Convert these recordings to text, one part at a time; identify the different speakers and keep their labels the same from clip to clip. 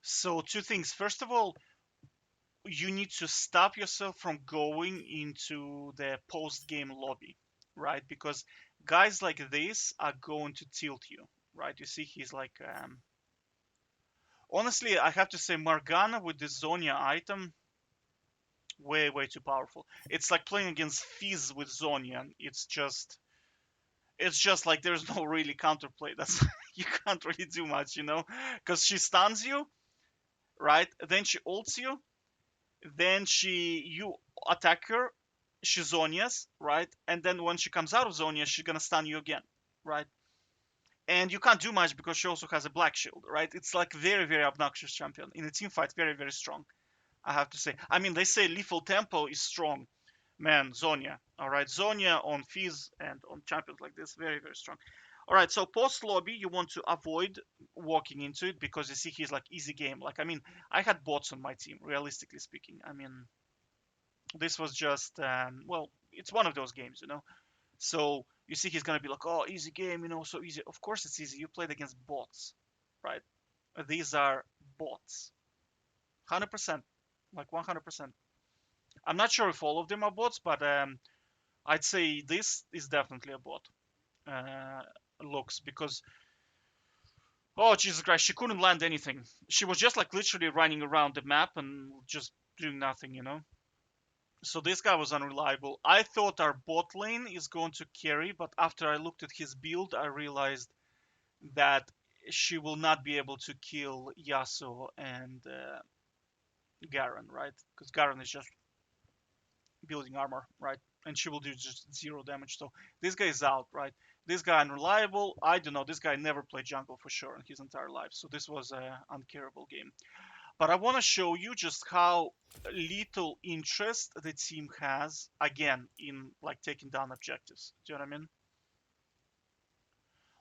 Speaker 1: So two things. First of all, you need to stop yourself from going into the post-game lobby, right? Because guys like this are going to tilt you, right? You see, he's like, honestly, I have to say, Morgana with the Zonia item, way too powerful. It's like playing against Fizz with Zonia. It's just like there's no really counterplay. That's you can't really do much, because she stuns you, right? Then she ults you, then you attack her, she zonias, right? And then when she comes out of zonia, she's gonna stun you again, right? And you can't do much because she also has a black shield, right? It's like very obnoxious champion in a team fight, very strong. I have to say. I mean, they say lethal tempo is strong. Man, Zonia. All right, Zonia on Fizz and on champions like this, very strong. All right, so post lobby, you want to avoid walking into it because you see he's like easy game. Like, I mean, I had bots on my team, realistically speaking. I mean, this was just well, it's one of those games, so you see he's gonna be like, oh, easy game, so easy. Of course it's easy. You played against bots, right? These are bots. 100%. Like 100%. I'm not sure if all of them are bots, but I'd say this is definitely a bot. uh, Looks, because oh Jesus Christ, she couldn't land anything. She was just like literally running around the map and just doing nothing. So this guy was unreliable. I thought our bot lane is going to carry, but after I looked at his build, I realized that she will not be able to kill Yasuo and Garen, right? Because Garen is just building armor, right? And she will do just zero damage. So this guy is out, right? This guy unreliable. I don't know. This guy never played jungle for sure in his entire life. So this was an uncarable game. But I want to show you just how little interest the team has again in like taking down objectives. Do you know what I mean?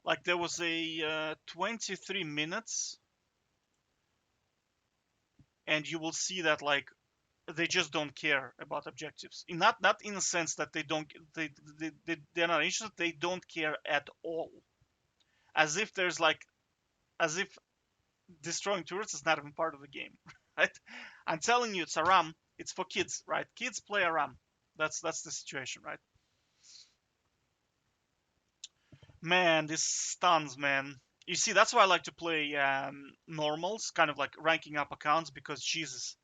Speaker 1: Like there was a 23 minutes, and you will see that like they just don't care about objectives. Not in the sense that they don't they're not interested. They don't care at all. As if there's like as if destroying turrets is not even part of the game, right? I'm telling you, it's a RAM. It's for kids, right? Kids play a RAM. That's the situation, right? Man, this stuns, man. You see, that's why I like to play normals, kind of like ranking up accounts, because Jesus,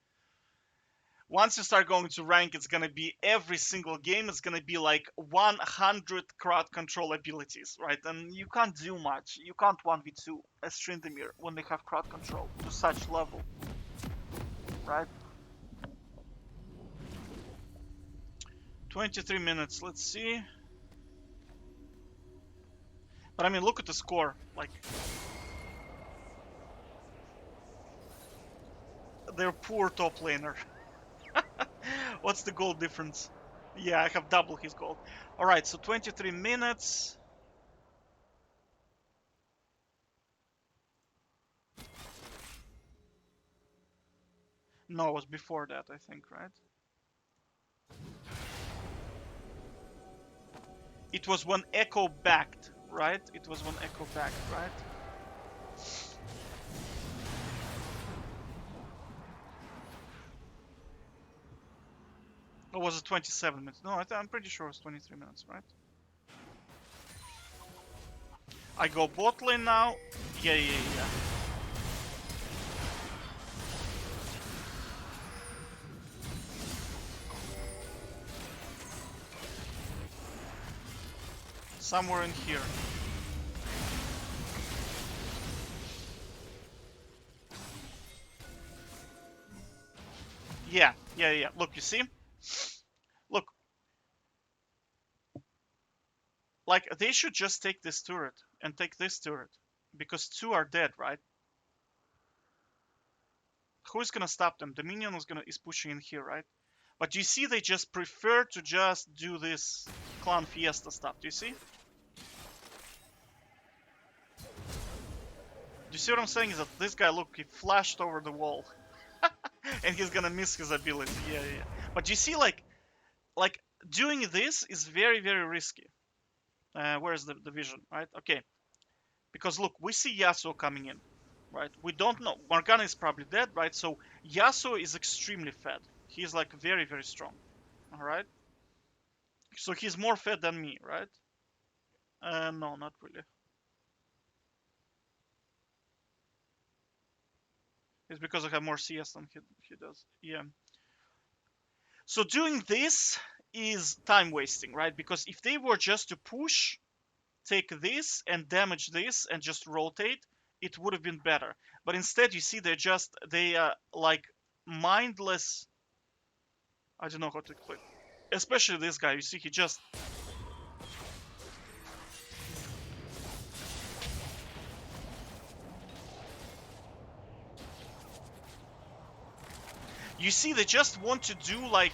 Speaker 1: once you start going to rank, it's gonna be every single game. It's gonna be like 100 crowd control abilities, right? And you can't do much. You can't 1v2 a Tryndamere when they have crowd control to such level, right? 23 minutes. Let's see. But I mean, look at the score. Like, they're poor top laner. What's the gold difference? Yeah, I have double his gold. All right, so 23 minutes. No, it was before that, I think, right? It was when Echo backed, right? It was when Echo backed, right? Or was it 27 minutes? No, I'm pretty sure it was 23 minutes, right? I go bot lane now. Yeah. Somewhere in here. Yeah. Look, you see? Look, like, they should just take this turret and take this turret. Because two are dead, right? Who is gonna stop them? The minion is pushing in here, right? But you see, they just prefer to just do this clan fiesta stuff. Do you see? Do you see what I'm saying? Is that this guy, look, he flashed over the wall, and he's gonna miss his ability. Yeah. But you see, like doing this is very risky. Where's the vision, right? Okay, because look, we see Yasuo coming in, right? We don't know. Morgana is probably dead, right? So Yasuo is extremely fed. He's like very, very strong. All right. So he's more fed than me, right? No, not really. It's because I have more CS than he does. Yeah. So doing this is time wasting, right? Because if they were just to push, take this and damage this and just rotate, it would have been better. But instead, you see, they are like mindless. I don't know how to explain. Especially this guy, you see, he just. You see, they just want to do like.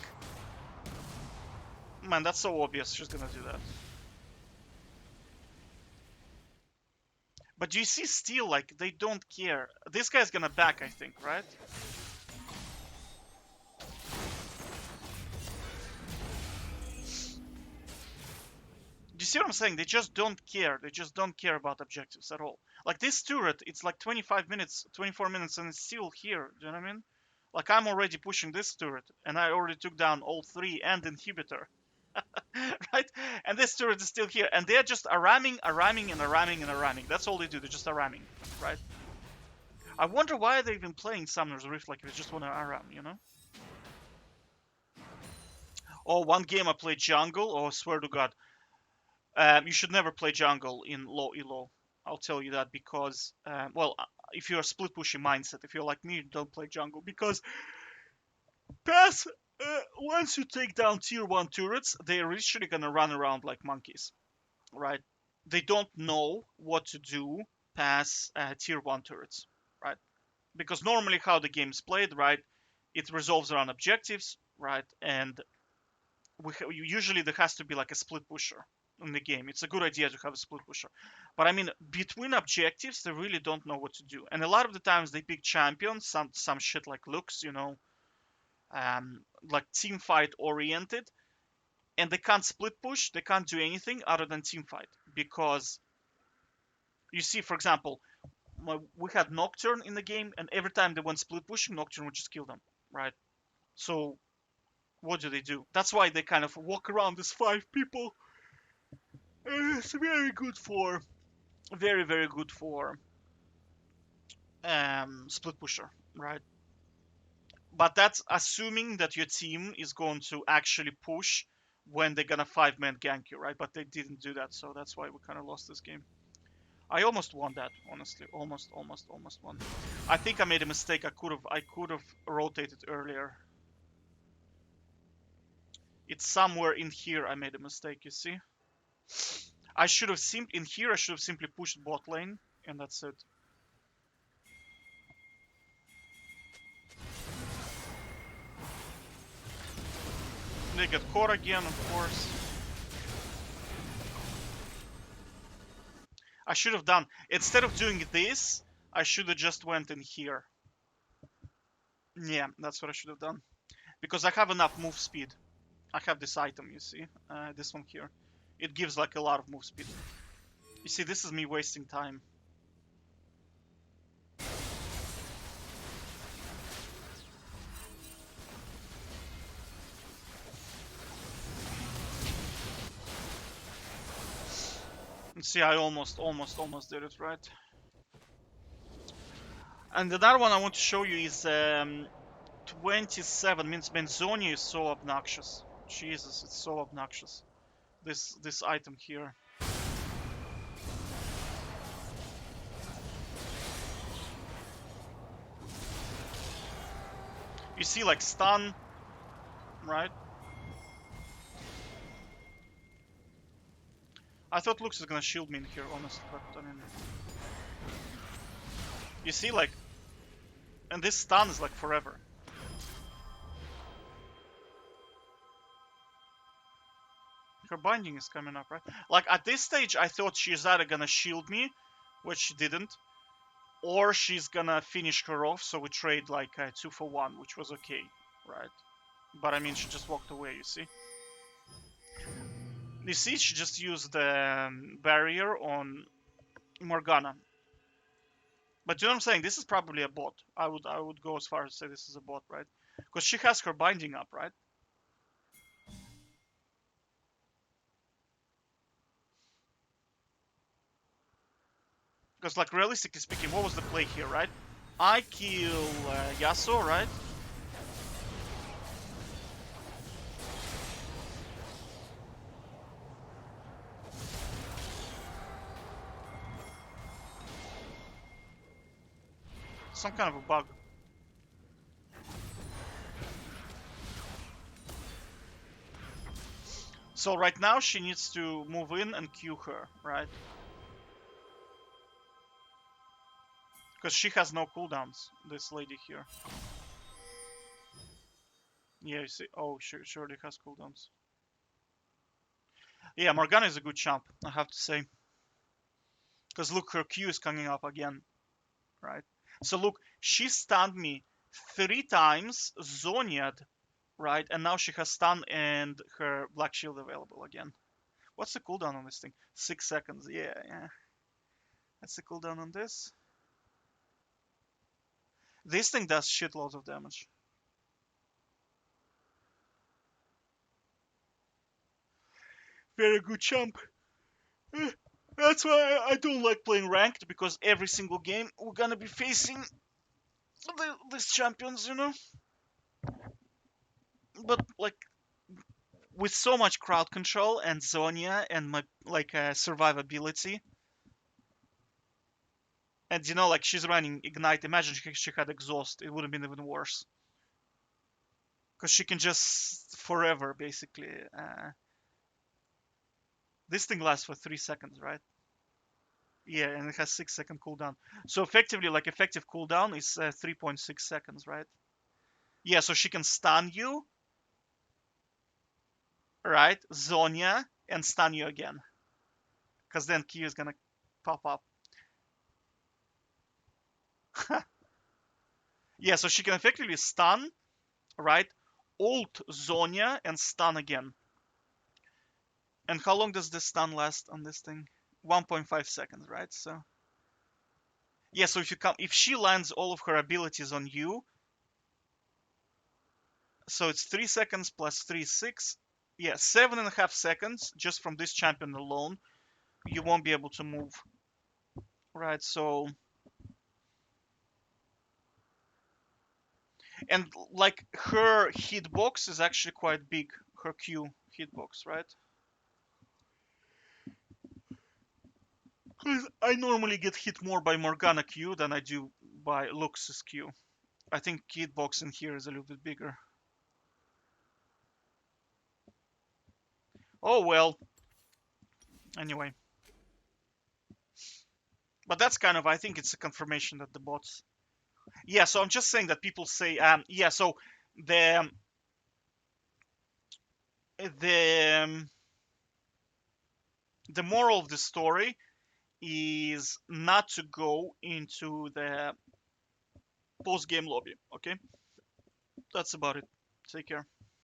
Speaker 1: Man, that's so obvious. She's gonna do that. But you see, still, like, they don't care. This guy's gonna back, I think, right? Do you see what I'm saying? They just don't care. They just don't care about objectives at all. Like this turret, it's like 25 minutes, 24 minutes, and it's still here. Do you know what I mean? Like I'm already pushing this turret, and I already took down all three and inhibitor, right? And this turret is still here, and they're just ramming, ramming, and ramming, and ramming. That's all they do. They're just ramming, right? I wonder why they're even playing Summoner's Rift. Like they just want to ram, you know? Oh, one game I played jungle. Oh, I swear to God. You should never play jungle in low elo. I'll tell you that because, well, if you're a split pushing mindset, if you're like me, don't play jungle because pass. Once you take down tier 1 turrets, they're literally gonna run around like monkeys, right? They don't know what to do past tier 1 turrets, right? Because normally how the game's played, right, it resolves around objectives, right? And usually there has to be like a split pusher in the game. It's a good idea to have a split pusher. But I mean, between objectives, they really don't know what to do. And a lot of the times they pick champions, some shit like Lux, you know, like team fight oriented, and they can't split push. They can't do anything other than team fight because you see, for example, we had Nocturne in the game, and every time they went split pushing, Nocturne would just kill them, right? So what do? That's why they kind of walk around as 5 people. It's very good for, very very good for split pusher, right? But that's assuming that your team is going to actually push when they're gonna 5-man gank you, right? But they didn't do that, so that's why we kind of lost this game. I almost won that, honestly. Almost won. I think I made a mistake. I could have rotated earlier. It's somewhere in here I made a mistake, you see? I should have simply pushed bot lane, and that's it. They get caught again, of course. I should have done, instead of doing this, I should have just went in here. Yeah, that's what I should have done. Because I have enough move speed. I have this item, you see? This one here. It gives like a lot of move speed. You see, this is me wasting time. See, I almost did it, right? And another one I want to show you is 27 means Benzonia is so obnoxious. Jesus, it's so obnoxious. This item here. You see, like stun, right? I thought Lux is gonna shield me in here, honestly, but I mean, you see, like, and this stun is like forever. Her binding is coming up, right? Like at this stage, I thought she's either gonna shield me, which she didn't, or she's gonna finish her off. So we trade like 2-for-1, which was okay, right? But I mean, she just walked away. You see? You see, she just used the barrier on Morgana. But you know what I'm saying? This is probably a bot. I would go as far as say this is a bot, right? Because she has her binding up, right? Because like realistically speaking, what was the play here, right? I kill Yasuo, right? Some kind of a bug. So right now she needs to move in and Q her, right? Because she has no cooldowns, this lady here. Yeah, you see. Oh, she surely has cooldowns. Yeah, Morgana is a good champ, I have to say. Because look, her Q is coming up again, right? So look, she stunned me 3 times, Zonia'd, right? And now she has stun and her Black Shield available again. What's the cooldown on this thing? 6 seconds. Yeah, yeah. That's the cooldown on this. This thing does shitloads of damage. Very good champ. That's why I don't like playing ranked, because every single game we're gonna be facing these champions, you know? But like with so much crowd control and Zonia and my like survivability, and you know, like she's running Ignite. Imagine she had Exhaust, it would have been even worse. Because she can just forever basically. This thing lasts for 3 seconds, right? Yeah, and it has 6 second cooldown. So effectively, like effective cooldown is 3.6 seconds, right? Yeah, so she can stun you, right? Zonia, and stun you again. Because then Q is gonna pop up. Yeah, so she can effectively stun, right? Ult Zonia and stun again. And how long does this stun last on this thing? 1.5 seconds, right? So yeah, so if she lands all of her abilities on you, so it's 3 seconds plus 3, 6. Yeah, 7.5 seconds just from this champion alone. You won't be able to move, right? So, and like her hitbox is actually quite big. Her Q hitbox, right? 'Cause I normally get hit more by Morgana Q than I do by Lux's Q. I think hitbox in here is a little bit bigger. Oh well. Anyway, but that's kind of, I think it's a confirmation that the bots. Yeah, so I'm just saying that people say yeah, so the the the moral of the story is not to go into the post game lobby. Okay, that's about it. Take care.